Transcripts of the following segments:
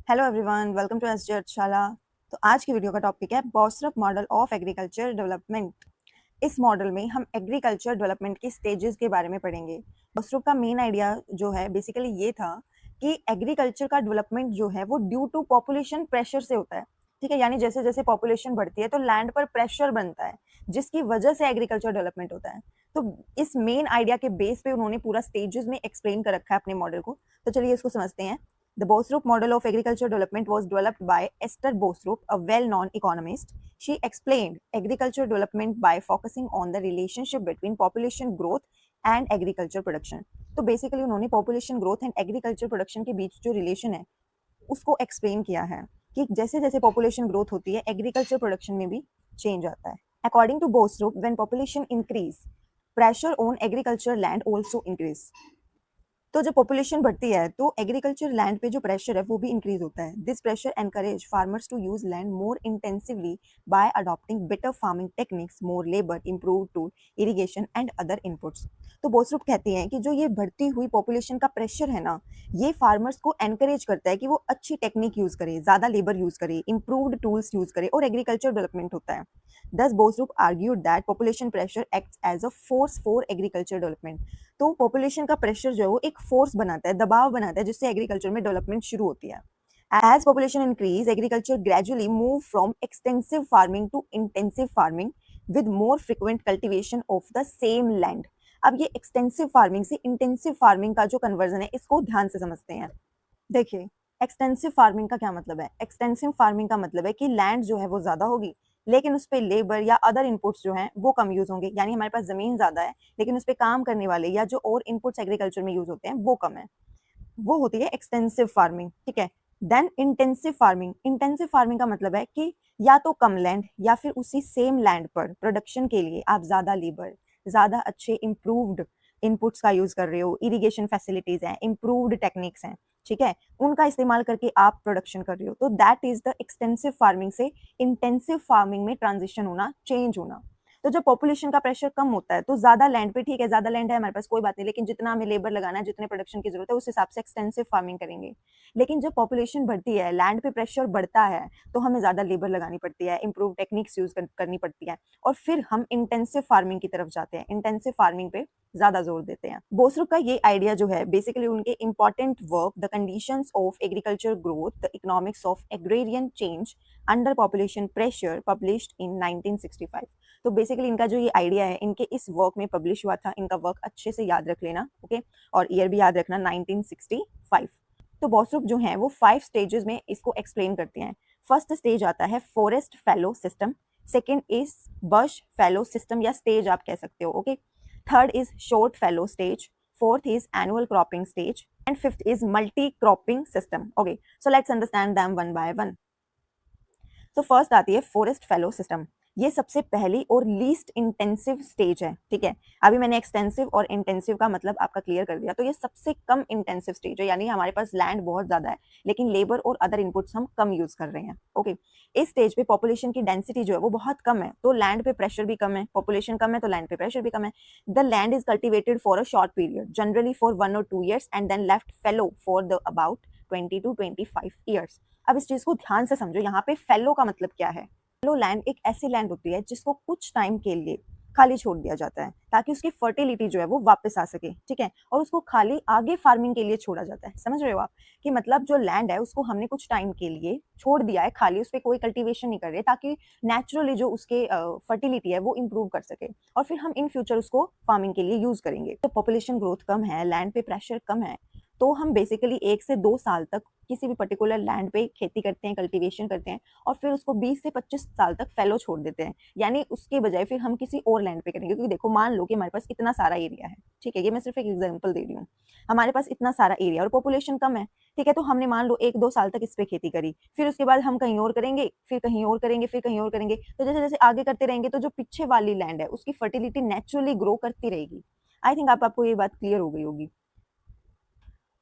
Hello everyone, welcome to SJ Arthshala. तो आज की वीडियो का टॉपिक है Boserup model of agriculture development. इस मॉडल में हम एग्रीकल्चर डेवलपमेंट की स्टेजेस के बारे में पढ़ेंगे। बोस्टरप का मेन आइडिया जो है बेसिकली ये था कि एग्रीकल्चर का डेवलपमेंट जो है वो ड्यू टू पॉपुलेशन प्रेशर से होता है। ठीक है, यानी जैसे जैसे पॉपुलेशन बढ़ती है तो लैंड पर प्रेशर बनता है, जिसकी वजह से एग्रीकल्चर डेवलपमेंट होता है। तो इस मेन आइडिया के बेस पे उन्होंने पूरा स्टेजेस में एक्सप्लेन कर रखा है अपने मॉडल को। तो चलिए इसको समझते हैं। The Bostrup model of agriculture development was developed by Esther Bostrup, a well-known economist. She explained agriculture development by focusing on the relationship between population growth and agriculture production. तो बेसिकली उन्होंने population growth and agriculture production के बीच जो relation है उसको explain किया है कि जैसे जैसे पॉपुलेशन ग्रोथ होती है एग्रीकल्चर प्रोडक्शन में भी चेंज आता है। According to Boserup, when population increase, pressure on agriculture land also increase. तो जब पॉपुलेशन बढ़ती है तो एग्रीकल्चर लैंड पे जो प्रेशर है वो भी इंक्रीज होता है। This pressure encourage farmers to use land more intensively by adopting better farming techniques, more labour, improve tool, irrigation and other inputs. तो बोस्रुप कहती हैं कि जो ये बढ़ती हुई पॉपुलेशन का प्रेशर है ना, ये फार्मर्स को एनकरेज करता है कि वो अच्छी टेक्निक यूज करे, ज्यादा लेबर यूज करे, इंप्रूव्ड टूल्स यूज करे और एग्रीकल्चर डेवलपमेंट होता है। Thus, Bostrup argued that population pressure acts as a force for agriculture development. तो पॉपुलेशन का प्रेशर जो है वो एक फोर्स बनाता है, दबाव बनाता है, जिससे एग्रीकल्चर में डेवलपमेंट शुरू होती है। As population increase, agriculture gradually move from extensive farming to intensive farming with more frequent cultivation of the same land. अब ये एक्सटेंसिव फार्मिंग से इंटेंसिव फार्मिंग का जो कन्वर्जन है इसको ध्यान से समझते हैं। देखिए, एक्सटेंसिव फार्मिंग का क्या मतलब है? एक्सटेंसिव फार्मिंग का मतलब है कि लैंड जो है वो ज्यादा होगी, लेकिन उस पे लेबर या अदर इनपुट्स जो हैं वो कम यूज होंगे। यानी हमारे पास जमीन ज्यादा है लेकिन उस पे काम करने वाले या जो और इनपुट्स एग्रीकल्चर में यूज होते हैं वो कम है। वो होती है एक्सटेंसिव फार्मिंग। ठीक है। Then intensive farming. Intensive farming का मतलब है कि या तो कम लैंड या फिर उसी सेम लैंड पर प्रोडक्शन के लिए आप ज्यादा लेबर, ज्यादा अच्छे इंप्रूव्ड इनपुट्स का यूज कर रहे हो, इरिगेशन फैसिलिटीज हैं, इंप्रूव्ड टेक्निक्स हैं, ठीक है, उनका इस्तेमाल करके आप प्रोडक्शन कर रहे हो। तो that is the extensive farming से इंटेंसिव फार्मिंग में ट्रांजिशन होना, चेंज होना। तो जब पॉपुलेशन का प्रेशर कम होता है तो ज्यादा लैंड पे, ठीक है, ज्यादा लैंड है हमारे पास, कोई बात नहीं, लेकिन जितना हमें लेबर लगाना है, जितने प्रोडक्शन की जरूरत है उस हिसाब से एक्सटेंसिव फार्मिंग करेंगे। लेकिन जब पॉपुलेशन बढ़ती है, लैंड पे प्रेशर बढ़ता है, तो हमें ज्यादा लेबर लगानी पड़ती है, इंप्रूव टेक्निक्स यूज करनी पड़ती है, और फिर हम इंटेंसिव फार्मिंग की तरफ जाते हैं, इंटेंसिव फार्मिंग पे ज्यादा जोर देते हैं। बोसरुप का ये आइडिया जो है बेसिकली उनके important work the conditions of agriculture growth, the economics of agrarian change under population pressure, published in 1965। तो बेसिकली इनका जो ये आइडिया है इनके इस वर्क में पब्लिश हुआ था। इनका वर्क अच्छे से याद रख लेना, ओके, और ईयर भी याद रखना, 1965। तो बोसरुप जो है वो 5 स्टेजेस में इसको एक्सप्लेन करते हैं। फर्स्ट स्टेज आता है forest fallow system, second is bush fallow system या स्टेज आप कह सकते हो, okay, third is short fallow stage, fourth is annual cropping stage and fifth is multi cropping system. Okay, so let's understand them one by one. तो first आती है forest fallow system. ये सबसे पहली और लीस्ट इंटेंसिव स्टेज है। ठीक है, अभी मैंने एक्सटेंसिव और इंटेंसिव का मतलब आपका क्लियर कर दिया। तो ये सबसे कम इंटेंसिव स्टेज है, यानी हमारे पास लैंड बहुत ज्यादा है लेकिन लेबर और अदर इनपुट्स हम कम यूज कर रहे हैं। ओके, इस स्टेज पे पॉपुलेशन की डेंसिटी जो है वो बहुत कम है, तो लैंड पे प्रेशर भी कम है, पॉपुलेशन कम है तो लैंड पे प्रेशर भी कम है। The land is cultivated for a short period, generally for 1 or 2 years and then left fallow for the about 20 to 25 years। अब इस चीज को ध्यान से समझो, यहाँ पे फेलो का मतलब क्या है? फेलो लैंड एक ऐसी लैंड होती है जिसको कुछ टाइम के लिए खाली छोड़ दिया जाता है ताकि उसकी फर्टिलिटी जो है वो वापस आ सके। ठीक है, और उसको खाली आगे फार्मिंग के लिए छोड़ा जाता है। समझ रहे हो आप कि मतलब जो लैंड है उसको हमने कुछ टाइम के लिए छोड़ दिया है खाली, उस पर कोई कल्टीवेशन नहीं कर रहे ताकि नेचुरली जो उसके फर्टिलिटी है वो इंप्रूव कर सके और फिर हम इन फ्यूचर उसको फार्मिंग के लिए यूज करेंगे। तो पॉपुलेशन ग्रोथ कम है, लैंड पे प्रेशर कम है, तो हम बेसिकली 1 से 2 साल तक किसी भी पर्टिकुलर लैंड पे खेती करते हैं, कल्टीवेशन करते हैं और फिर उसको 20 से 25 साल तक फेलो छोड़ देते हैं। यानी उसके बजाय फिर हम किसी और लैंड पे करेंगे, क्योंकि देखो मान लो कि हमारे पास इतना सारा एरिया है, ठीक है, ये मैं सिर्फ एक एग्जांपल दे रही हूँ, हमारे पास इतना सारा एरिया और पॉपुलेशन कम है, ठीक है, तो हमने मान लो 1-2 साल तक इस पे खेती करी, फिर उसके बाद हम कहीं और करेंगे, फिर कहीं और करेंगे, फिर कहीं और करेंगे। तो जैसे जैसे आगे करते रहेंगे तो जो पीछे वाली लैंड है उसकी फर्टिलिटी नेचुरली ग्रो करती रहेगी। आई थिंक आपको ये बात क्लियर हो गई होगी।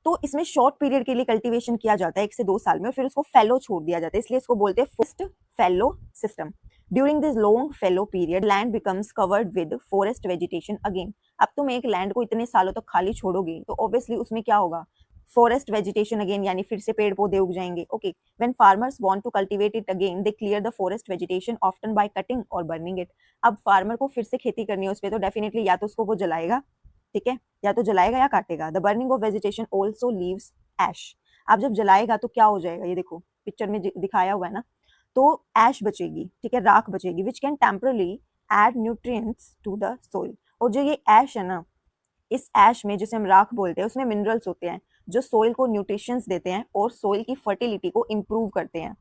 तो इसमें शॉर्ट पीरियड के लिए कल्टीवेशन किया जाता है 1 से 2 साल में और फिर उसको फेलो छोड़ दिया जाता है, इसलिए इसको बोलते हैं first fellow system. During this long fellow period land becomes covered with forest vegetation again. अब तुम एक लैंड को इतने सालों तक खाली छोड़ोगे तो ऑब्वियसली उसमें क्या होगा, फॉरेस्ट वेजिटेशन अगेन, यानी फिर से पेड़ पौधे उग जाएंगे. Okay, when farmers want to cultivate it again they clear the forest vegetation often by cutting और बर्निंग इट. अब फार्मर को फिर से खेती करनी है उस पर, तो डेफिनेटली या तो उसको वो जलाएगा, ठीक है, या तो जलाएगा या काटेगा. The burning of vegetation also leaves ash. अब जब जलाएगा तो क्या हो जाएगा, ये देखो पिक्चर में दिखाया हुआ है ना, तो ऐश बचेगी, ठीक है, राख बचेगी, which can temporarily add nutrients to the soil. और जो ये ऐश है ना, इस ऐश में जिसे हम राख बोलते हैं, उसमें मिनरल्स होते हैं जो सोइल को न्यूट्रिशंस देते हैं और सोइल की फर्टिलिटी को इम्प्रूव करते हैं.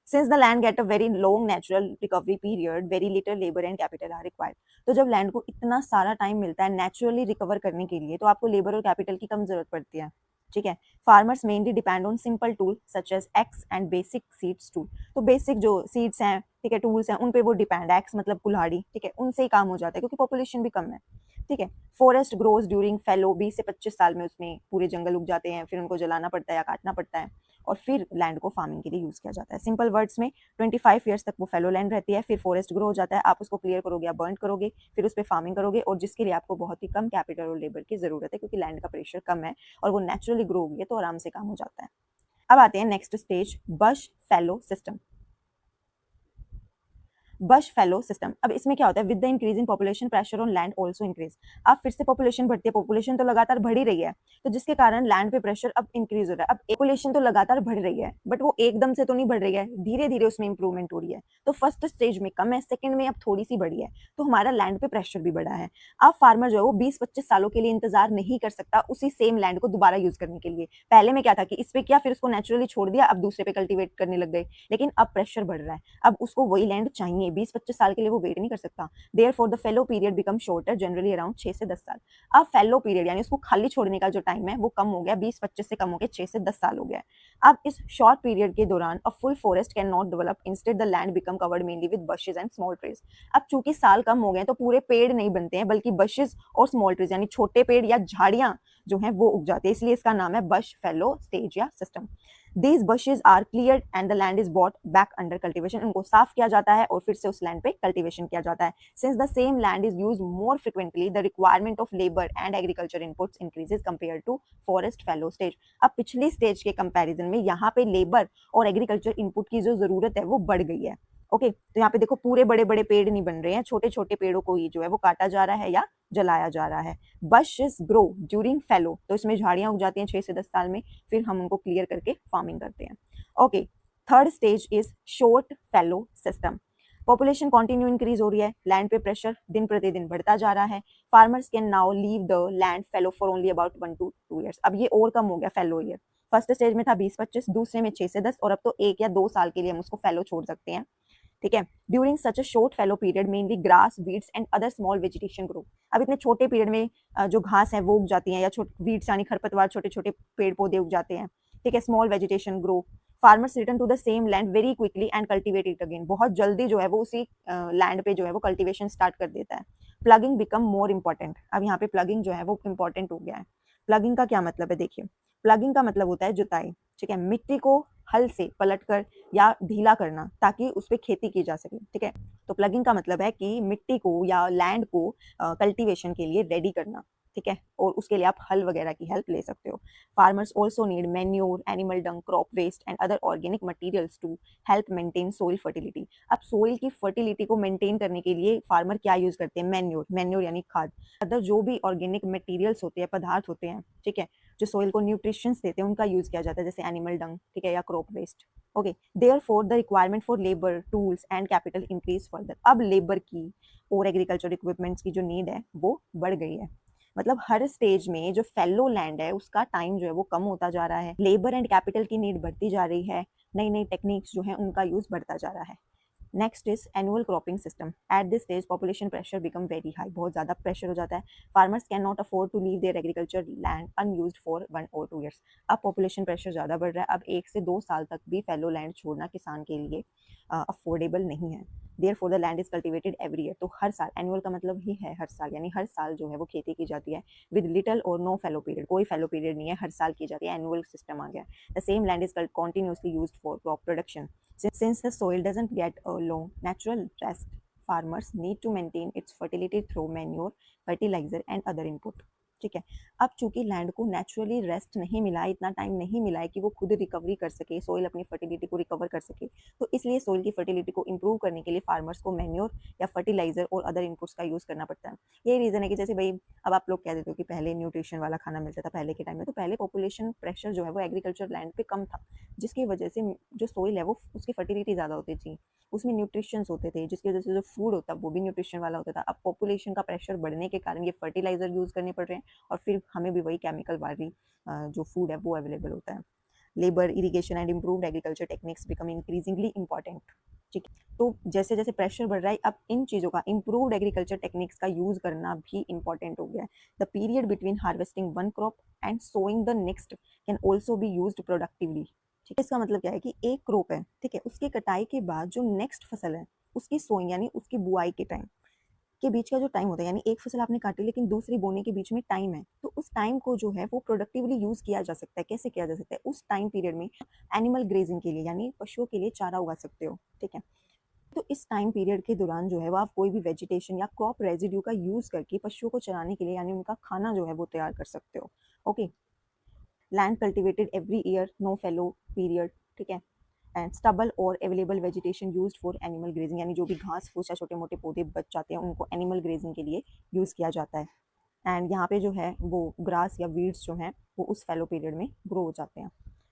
Since the land get a very long natural recovery period very little labour and capital R required. तो जब लैंड को इतना सारा टाइम मिलता है नेचुरली रिकवर करने के लिए, तो आपको लेबर और कैपिटल की कम जरूरत पड़ती है, ठीक है. Farmers mainly depend on simple tool such as axe and basic seeds tool. तो बेसिक जो सीड्स हैं, ठीक है, टूल्स हैं, उन पे वो डिपेंड है. एक्स मतलब कुल्हाड़ी, ठीक है, उनसे ही काम हो जाता है क्योंकि पॉपुलेशन भी कम है, ठीक है. फॉरेस्ट ग्रोज ड्यूरिंग फेलो, 20 से 25 साल में उसमें पूरे जंगल उग जाते हैं, फिर उनको जलाना पड़ता है या काटना पड़ता है, और फिर लैंड को फार्मिंग के लिए यूज किया जाता है. सिंपल वर्ड्स में 25 ईयर्स तक वो फेलो लैंड रहती है, फिर फॉरेस्ट ग्रो हो जाता है, आप उसको क्लियर करोगे या बर्न करोगे, फिर उस पर फार्मिंग करोगे, और जिसके लिए आपको बहुत ही कम कैपिटल और लेबर की जरूरत है क्योंकि लैंड का प्रेशर कम है और वो नेचुरली ग्रो होगी तो आराम से काम हो जाता है. अब आते हैं नेक्स्ट स्टेज, बश फैलो सिस्टम. बश फेलो सिस्टम. अब इसमें क्या होता है, with the increase in population pressure on land also increase. अब फिर से पॉपुलेशन बढ़ती है, पॉपुलेशन तो लगातार बढ़ ही रही है, तो जिसके कारण लैंड पे प्रेशर अब इंक्रीज हो रहा है. अब पॉपुलेशन तो लगातार बढ़ रही है बट वो एकदम से तो नहीं बढ़ रही है, धीरे धीरे उसमें इंप्रूवमेंट हो रही है. तो फर्स्ट स्टेज में कम है, सेकंड में अब थोड़ी सी बढ़ी है, तो हमारा लैंड पे प्रेशर भी बढ़ा है. अब फार्मर जो है वो 20-25 सालों के लिए इंतजार नहीं कर सकता उसी सेम लैंड को दोबारा यूज करने के लिए. पहले में क्या था कि इस पे किया, फिर उसको नेचुरली छोड़ दिया, अब दूसरे पे कल्टीवेट करने लग गए, लेकिन अब प्रेशर बढ़ रहा है, अब उसको वही लैंड चाहिए. 20-25 साल के लिए वो वेट नहीं कर सकता. Therefore the fallow period become shorter, generally around 6 से 10 साल. अब फेलो पीरियड यानी उसको खाली छोड़ने का जो टाइम है वो कम हो गया, 20-25 से कम हो गया, 6 से 10 साल हो गया. अब इस शॉर्ट पीरियड के दौरान a full forest can not develop, instead the land become covered mainly with buses and small trees. अब चूंकि साल कम हो गए तो पूरे पेड़ नहीं बनते हैं, बल्कि बशेस और स्मॉल ट्रीज यानी छोटे पेड़ या झाड़ियां जो हैं वो उग जाती है, इसलिए इसका नाम है बश फेलो स्टेज या system. These bushes are cleared and the land is brought back under cultivation. उनको साफ किया जाता है और फिर से उस लैंड पे कल्टीवेशन किया जाता है. Since the same land is used more frequently, the requirement of labor and agriculture inputs increases compared to forest fallow stage. अब पिछली स्टेज के कंपैरिजन में यहाँ पे लेबर और एग्रीकल्चर इनपुट की जो जरूरत है वो बढ़ गई है. ओके, तो यहाँ पे देखो पूरे बड़े बड़े पेड़ नहीं बन रहे हैं, छोटे छोटे पेड़ों को ही जो है वो काटा जा रहा है या जलाया जा रहा है. बशेस ग्रो ड्यूरिंग फेलो, तो इसमें झाड़ियां उग जाती हैं 6 से 10 साल में, फिर हम उनको क्लियर करके फार्मिंग करते हैं. Okay, third stage is short fellow system. Population continue increase हो रही है, लैंड पे प्रेशर दिन प्रतिदिन बढ़ता जा रहा है. Farmers can now leave the land fellow for only about 1 to 2 years. अब ये और कम हो गया फेलो ईयर. फर्स्ट स्टेज में था 20-25, दूसरे में 6 से 10, और अब तो 1 या 2 साल के लिए हम उसको फेलो छोड़ सकते हैं, ठीक है. During such a short fellow period mainly grass weeds and other small vegetation grow. अब इतने छोटे पीरियड में जो घास है वो उग जाती है, या वीड्स यानी खरपतवार, छोटे छोटे पेड़ पौधे उग जाते हैं, ठीक है. Small vegetation grow. Farmers return to the same land very quickly and cultivate it again. बहुत जल्दी जो है वो उसी लैंड पे जो है वो कल्टीवेशन स्टार्ट कर देता है. Plugging become more important. अब यहाँ पे प्लगिंग जो है वो इंपॉर्टेंट हो गया है. प्लगिंग का क्या मतलब है, देखिए, प्लगिंग का मतलब होता है जुताई, ठीक है, मिट्टी को हल से पलटकर या ढीला करना ताकि उस पर खेती की जा सके, ठीक है. तो प्लगिंग का मतलब है कि मिट्टी को या लैंड को कल्टीवेशन के लिए रेडी करना, ठीक है, और उसके लिए आप हल वगैरह की हेल्प ले सकते हो. Farmers also need manure, animal dung, crop waste and other organic materials to help maintain soil fertility. अब सोइल की फर्टिलिटी को मेंटेन करने के लिए फार्मर क्या यूज करते हैं, मैन्योर. मैन्योर यानी खाद. अदर जो भी ऑर्गेनिक मटेरियल्स होते हैं, पदार्थ होते हैं, ठीक है, जो सोइल को न्यूट्रिशंस देते हैं, उनका यूज किया जाता है, जैसे एनिमल डंग, ठीक है, या crop waste. Okay, therefore the requirement for labour, tools and capital increase further. अब लेबर की और एग्रीकल्चर इक्विपमेंट्स की जो नीड है वो बढ़ गई है. मतलब हर स्टेज में जो फेलो लैंड है उसका टाइम जो है वो कम होता जा रहा है, लेबर एंड कैपिटल की नीड बढ़ती जा रही है, नई नई टेक्निक्स जो है उनका यूज बढ़ता जा रहा है. Next is annual cropping system. At this stage population pressure become very high. बहुत ज़्यादा प्रेशर हो जाता है. Farmers can not afford to leave their agriculture land unused for 1 or 2 years. अब पॉपुलेशन प्रेशर ज़्यादा बढ़ रहा है, अब 1 से 2 साल तक भी फेलो लैंड छोड़ना किसान के लिए अफोर्डेबल नहीं है. Therefore the land is cultivated every year. तो हर साल, एनुअल का मतलब ही है हर साल, यानी हर साल जो है वो खेती की जाती है विद लिटल और नो फेलो पीरियड. कोई फेलो पीरियड नहीं है, हर साल की जाती है, एनुअल सिस्टम आ गया. The same land is continuously used for crop production. Since the soil doesn't get a long natural rest, farmers need to maintain its fertility through manure, fertilizer, and other input. ठीक है। अब चूंकि land को naturally rest नहीं मिला है, इतना time नहीं मिला है कि वो खुद रिकवरी कर सके, सोइल अपनी फर्टिलिटी को रिकवर कर सके, तो इसलिए सोइल की फर्टिलिटी को इंप्रूव करने के लिए फार्मर्स को मैन्योर या फर्टिलाइजर और अदर इनपुट्स का यूज करना पड़ता है। यही रीजन है कि जैसे भाई अब आप लोग कह देते हो कि पहले न्यूट्रिशन वाला खाना मिलता था पहले के टाइम में, तो पहले पॉपुलेशन प्रेशर जो है वो एग्रीकल्चर लैंड पे कम था, जिसकी वजह से जो सोइल है वो उसकी फर्टिलिटी ज़्यादा होती थी, उसमें न्यूट्रिशंस होते थे, जिसकी वजह से जो फूड होता है वो भी न्यूट्रिशन वाला होता था। अब पॉपुलेशन का प्रेशर बढ़ने के कारण ये फर्टिलाइजर यूज करने पड़ रहे हैं, और फिर हमें भी वही केमिकल वाली जो फूड है वो अवेलेबल होता है। Labour, irrigation and improved agriculture techniques become increasingly important. ठीक है, तो जैसे जैसे प्रेशर बढ़ रहा है, अब इन चीज़ों का, इम्प्रूव्ड एग्रीकल्चर टेक्निक्स का यूज करना भी इंपॉर्टेंट हो गया है। The period between harvesting one crop and sowing the next can also be use productively. ठीक है, इसका मतलब क्या है कि एक क्रॉप है, ठीक है, उसकी कटाई के बाद जो नेक्स्ट फसल है उसकी सोइंग यानी उसकी बुआई के टाइम के बीच का जो टाइम होता है, यानी एक फसल आपने काटी लेकिन दूसरी बोने के बीच में टाइम है, तो उस टाइम को जो है वो प्रोडक्टिवली यूज किया जा सकता है। कैसे किया जा सकता है? उस टाइम पीरियड में एनिमल ग्रेजिंग के लिए यानी पशुओं के लिए चारा उगा सकते हो। ठीक है, तो इस टाइम पीरियड के दौरान जो है वो आप कोई भी वेजिटेशन या क्रॉप रेजिड्यू का यूज करके पशुओं को चराने के लिए यानी उनका खाना जो है वो तैयार कर सकते हो। Okay, land cultivated every year, no fallow period. ठीक है, एंड स्टबल और available vegetation used for animal grazing, यानी जो भी घास फूस या छोटे मोटे पौधे बच जाते हैं उनको एनिमल ग्रेजिंग के लिए यूज़ किया जाता है। एंड यहाँ पे जो है वो ग्रास या वीड्स जो हैं वो उस फेलो पीरियड में ग्रो हो जाते हैं।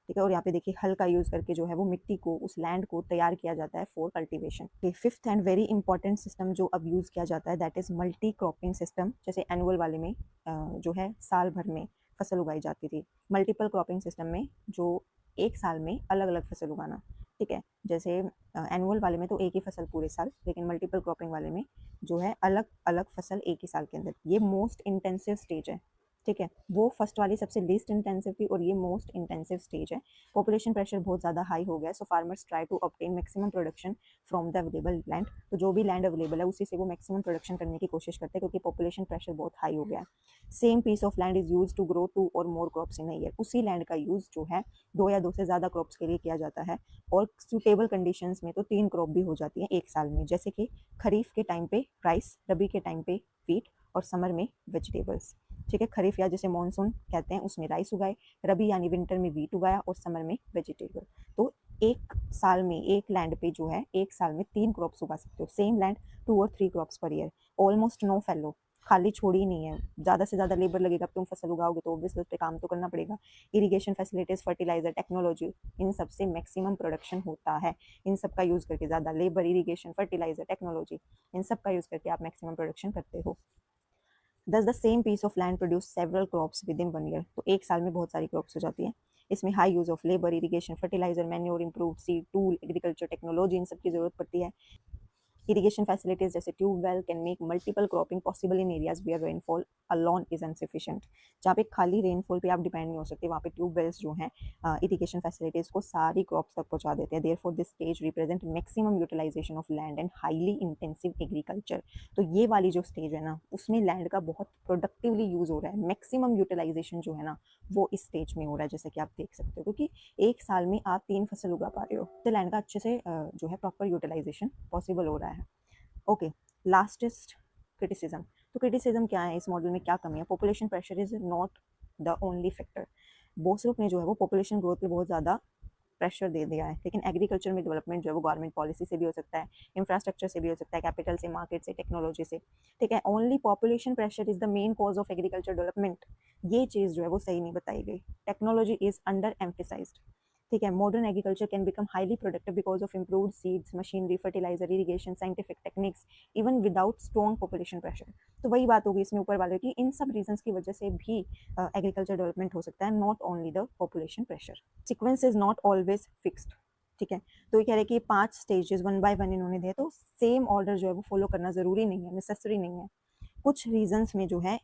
ठीक है, और यहाँ पे देखिए हल का यूज़ करके जो है वो मिट्टी को, उस लैंड को तैयार किया जाता है for cultivation. Fifth and very important system जो अब यूज़ किया जाता है that is multi cropping system. जैसे एनुअल वाले में जो है साल भर में फसल उगाई जाती थी, मल्टीपल क्रॉपिंग सिस्टम में जो एक साल में अलग अलग फसल उगाना। ठीक है, जैसे एनुअल वाले में तो एक ही फसल पूरे साल, लेकिन मल्टीपल क्रॉपिंग वाले में जो है अलग अलग फसल एक ही साल के अंदर। ये मोस्ट इंटेंसिव स्टेज है। ठीक है, वो फर्स्ट वाली सबसे लीस्ट इंटेंसिव थी और ये मोस्ट इंटेंसिव स्टेज है। पॉपुलेशन प्रेशर बहुत ज़्यादा हाई हो गया है, so farmers try to obtain maximum production from the available land. तो जो भी लैंड अवेलेबल है उसी से वो मैक्सिमम प्रोडक्शन करने की कोशिश करते हैं, क्योंकि पॉपुलेशन प्रेशर बहुत हाई हो गया है। Same piece of land is use to grow two और more crops in a year. उसी लैंड का यूज जो है दो या दो से ज़्यादा क्रॉप्स के लिए किया जाता है, और सूटेबल कंडीशंस में तो तीन क्रॉप भी हो जाती हैं एक साल में, जैसे कि खरीफ के टाइम पे राइस, रबी के टाइम पे वीट, और समर में वेजिटेबल्स। ठीक है, खरीफ या जिसे मानसून कहते हैं उसमें राइस उगाए, रबी यानी विंटर में वीट उगाया, और समर में वेजिटेबल। तो एक साल में एक लैंड पे जो है एक साल में तीन क्रॉप्स उगा सकते हो। सेम लैंड 2 और 3 crops per year, almost no fellow, खाली छोड़ी ही नहीं है। ज़्यादा से ज़्यादा लेबर लगेगा, तुम फसल उगाओगे तो ऑब्वियसली उस पर काम तो करना पड़ेगा। इरिगेशन फैसिलिटीज़, फर्टिलाइजर, टेक्नोलॉजी, इन सब से मैक्सिमम प्रोडक्शन होता है। इन सब का यूज़ करके ज़्यादा लेबर, इरिगेशन, फर्टिलाइजर, टेक्नोलॉजी, इन सब का यूज़ करके आप मैक्सिमम प्रोडक्शन करते हो। Thus the same piece of land produce several crops within 1 year. तो एक साल में बहुत सारी क्रॉप्स हो जाती हैं। इसमें high use of labour, irrigation, fertiliser, manure, improve seed, tool, agriculture technology, इन सब की जरूरत पड़ती है। इरिगेशन फैसिलिटीज जैसे tubewell can make multiple cropping possible in areas where rainfall alone is insufficient. जहाँ पे खाली रेनफॉल पे आप डिपेंड नहीं हो सकते, वहाँ पे ट्यूबवेल्स जो हैं इरिगेशन फैसिलिटीज को सारी क्रॉप्स तक पहुँचा देते हैं। Therefore this stage represent maximum utilization of land and highly intensive agriculture. तो ये वाली जो स्टेज है ना, उसमें लैंड का बहुत प्रोडक्टिवली यूज हो रहा है, मैक्सिमम यूटिलाइजेशन जो है ना वो इस स्टेज में हो रहा है, जैसे कि आप देख सकते हो, क्योंकि एक साल में आप 3 फसल उगा पा रहे हो, तो लैंड का अच्छे से जो है प्रॉपर यूटिलाइजेशन पॉसिबल हो रहा है। Okay, last is criticism. तो क्रिटिसिज्म क्या है, इस मॉडल में क्या कमी है? Population pressure is not the only factor. Boserup ने जो है वो पॉपुलेशन ग्रोथ पे बहुत ज़्यादा प्रेशर दे दिया है, लेकिन एग्रीकल्चर में डेवलपमेंट जो है वो गवर्नमेंट पॉलिसी से भी हो सकता है, इंफ्रास्ट्रक्चर से भी हो सकता है, कैपिटल से, मार्केट से, टेक्नोलॉजी से। ठीक है, only population pressure is the main cause of agriculture development, ये चीज़ जो है वो सही नहीं बताई गई। Technology is under emphasized. ठीक है, modern agriculture can become highly productive because of improved seeds, machinery, fertiliser, irrigation, scientific techniques, even without strong population pressure. तो वही बात होगी इसमें ऊपर वाले की, इन सब रीजंस की वजह से भी एग्रीकल्चर डेवलपमेंट हो सकता है, not only the population pressure. Sequence is not always fixed. ठीक है, तो ये कह रहे हैं कि 5 स्टेजेस 1 बाय 1 इन्होंने दिए, तो सेम ऑर्डर जो है वो फॉलो करना ज़रूरी नहीं है, नेसेसरी नहीं है। कुछ रीजंस में जो है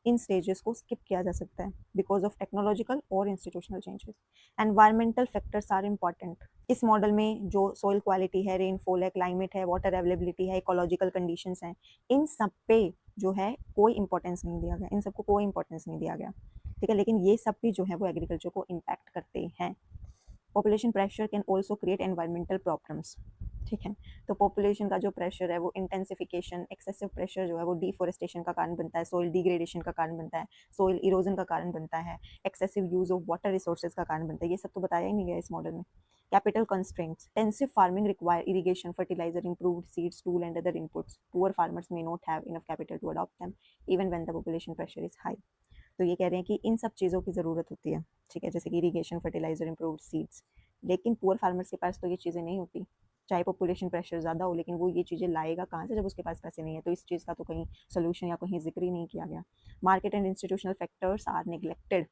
इन स्टेजेस को स्किप किया जा सकता है बिकॉज ऑफ टेक्नोलॉजिकल और institutional changes. Environmental factors are important. इस मॉडल में जो सॉइल क्वालिटी है, रेनफॉल है, क्लाइमेट है, वाटर अवेलेबिलिटी है, इकोलॉजिकल कंडीशंस हैं, इन सब पे जो है कोई इंपॉर्टेंस नहीं दिया गया, इन सबको कोई इंपॉर्टेंस नहीं दिया गया। ठीक है, लेकिन ये सब भी जो है वो एग्रीकल्चर को इम्पैक्ट करते हैं। Population pressure can also create environmental problems. ठीक है, तो पॉपुलेशन का जो प्रेशर है वो इंटेंसिफिकेशन, एक्सेसिव प्रेशर जो है वो डिफोरेस्टेशन का कारण बनता है, सोइल डिग्रेडेशन का कारण बनता है, सोइल इरोजन का कारण बनता है, excessive use of water resources का कारण बनता है। ये सब तो बताया ही नहीं गया इस मॉडल में। Capital constraints. Intensive farming require irrigation, fertilizer, improved seeds, tool, and other inputs. Poor farmers may not have enough capital to adopt them, even when the population pressure is high. तो ये कह रहे हैं कि इन सब चीज़ों की ज़रूरत होती है, ठीक है, जैसे कि इरीगेशन, फर्टिलाइजर, इम्प्रूव्ड सीड्स। लेकिन पुअर फार्मर्स के पास तो ये चीज़ें नहीं होती, चाहे पॉपुलेशन प्रेशर ज़्यादा हो, लेकिन वो ये चीज़ें लाएगा कहाँ से जब उसके पास पैसे नहीं है। तो इस चीज़ का तो कहीं सोल्यूशन या कहीं जिक्र ही नहीं किया गया। Market and institutional factors are neglected.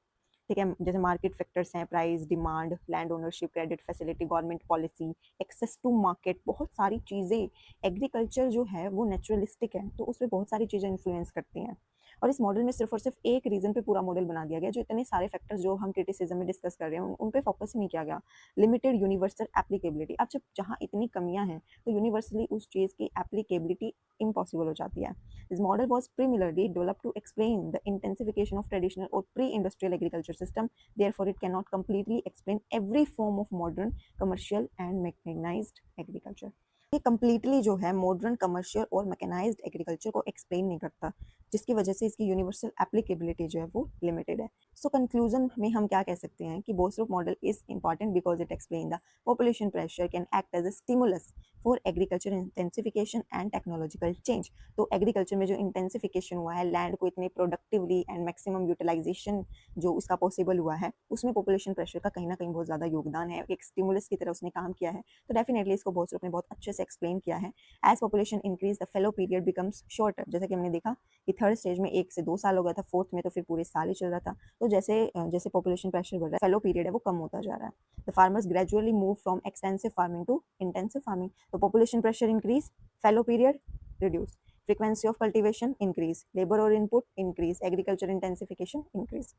ठीक है, जैसे मार्केट फैक्टर्स हैं, price, demand, land ownership, credit facility, government policy, access to market, बहुत सारी चीज़ें। एग्रीकल्चर जो है वो नेचुरलिस्टिक है, तो उसमें बहुत सारी चीज़ें इन्फ्लुएंस करती हैं। और इस मॉडल में सिर्फ और सिर्फ एक रीजन पे पूरा मॉडल बना दिया गया, जो इतने सारे फैक्टर्स जो हम क्रिटिसिज्म में डिस्कस कर रहे हैं उन पे फोकस ही नहीं किया गया। Limited universal applicability. अब जब जहाँ इतनी कमियां हैं तो यूनिवर्सली उस चीज़ की एप्लीकेबिलिटी इम्पॉसिबल हो जाती है। This model was primarily developed to explain the intensification of traditional or pre-industrial agriculture system. Therefore, it cannot completely explain every form of modern commercial and mechanized agriculture. ये completely जो है modern commercial और mechanised agriculture को explain नहीं करता, जिसकी वजह से इसकी यूनिवर्सल एप्लीकेबिलिटी जो है वो लिमिटेड है। सो कंक्लूजन में हम क्या कह सकते हैं कि Boserup model is important because it explain the population pressure can act as a stimulus for agriculture intensification and technological change. तो एग्रीकल्चर में जो इंटेंसिफिकेशन हुआ है, लैंड को इतने प्रोडक्टिवली एंड मैक्सिमम यूटिलाइजेशन जो उसका पॉसिबल हुआ है, उसमें पॉपुलेशन प्रेशर का कहीं ना कहीं बहुत ज़्यादा योगदान है, एक स्टिमुलस की तरह उसने काम किया है। तो डेफिनेटली इसको बोस्टरॉप ने बहुत अच्छे से एक्सप्लेन किया है। As population increase the fallow period becomes shorter. जैसे कि हमने देखा कि थर्ड स्टेज में 1 से 2 साल हो गया था, फोर्थ में तो फिर पूरे साल ही चल रहा था। तो जैसे जैसे पॉपुलेशन प्रेशर बढ़ रहा है, फेलो पीरियड है वो कम होता जा रहा है। The farmers gradually move from extensive farming to intensive farming. तो population pressure increase, fallow period reduce, frequency of cultivation increase, labor और input increase, agriculture intensification increase।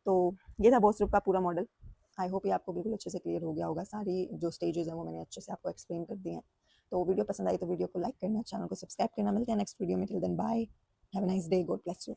तो ये था बोस्टरॉप का पूरा मॉडल। आई होप ये आपको बिल्कुल अच्छे से क्लियर हो गया होगा। सारी जो स्टेजेस हैं वो मैंने अच्छे से आपको एक्सप्लेन कर दी हैं। तो वीडियो पसंद आई तो वीडियो को लाइक करना, चैनल को सब्सक्राइब करना। मिलते हैं नेक्स्ट वीडियो में। Till then bye, have a nice day, God bless you.